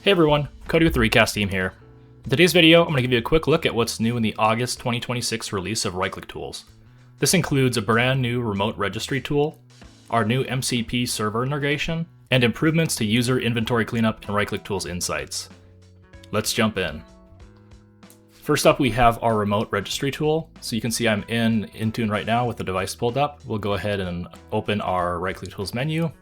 Hey everyone, Kody with the Recast team here. In today's video, I'm going to give you a quick look at what's new in the August 2026 release of right-click tools. This includes a brand new Remote Registry tool, our new MCP Server integration, and improvements to user inventory cleanup and right-click tools insights. Let's jump in. First up, we have our Remote Registry tool. So you can see I'm in Intune right now with the device pulled up. We'll go ahead and open our right-click tools menu.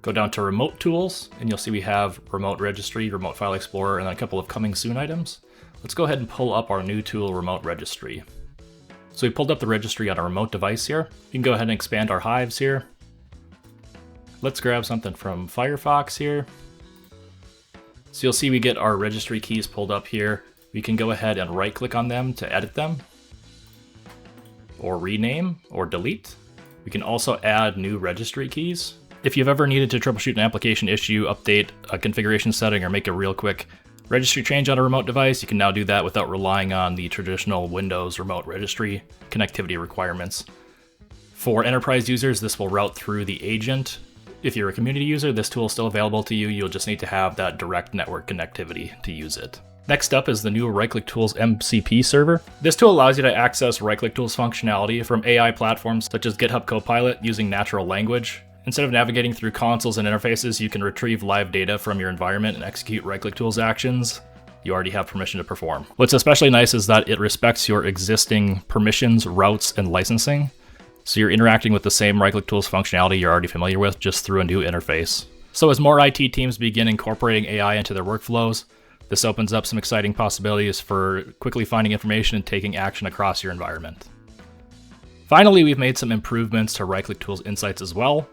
Go down to Remote Tools, and you'll see we have Remote Registry, Remote File Explorer, and a couple of coming soon items. Let's go ahead and pull up our new tool, Remote Registry. So we pulled up the registry on a remote device here. You can go ahead and expand our hives here. Let's grab something from Firefox here. So you'll see we get our registry keys pulled up here. We can go ahead and right-click on them to edit them, or rename, or delete. We can also add new registry keys. If you've ever needed to troubleshoot an application issue, update a configuration setting, or make a real quick registry change on a remote device, you can now do that without relying on the traditional Windows remote registry connectivity requirements. For enterprise users, this will route through the agent. If you're a community user, this tool is still available to you. You'll just need to have that direct network connectivity to use it. Next up is the new Right-Click Tools MCP Server. This tool allows you to access Right-Click Tools functionality from AI platforms such as GitHub Copilot using natural language. Instead of navigating through consoles and interfaces, you can retrieve live data from your environment and execute right-click tools actions you already have permission to perform. What's especially nice is that it respects your existing permissions, routes, and licensing. So you're interacting with the same right-click tools functionality you're already familiar with, just through a new interface. So as more IT teams begin incorporating AI into their workflows, this opens up some exciting possibilities for quickly finding information and taking action across your environment. Finally, we've made some improvements to right-click tools insights as well.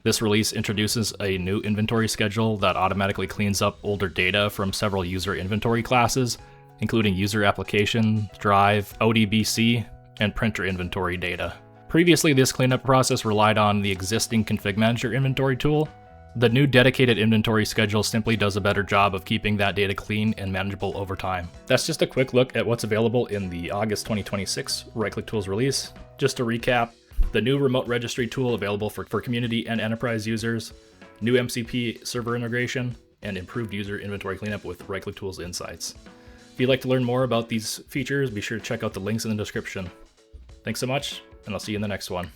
This release introduces a new inventory schedule that automatically cleans up older data from several user inventory classes, including user application, drive, ODBC, and printer inventory data. Previously, this cleanup process relied on the existing Config Manager inventory tool. The new dedicated inventory schedule simply does a better job of keeping that data clean and manageable over time. That's just a quick look at what's available in the August 2026 Right-Click Tools release. Just to recap, the new Remote Registry tool available for community and enterprise users, new MCP server integration, and improved user inventory cleanup with right-click tools insights. If you'd like to learn more about these features, be sure to check out the links in the description. Thanks so much, and I'll see you in the next one.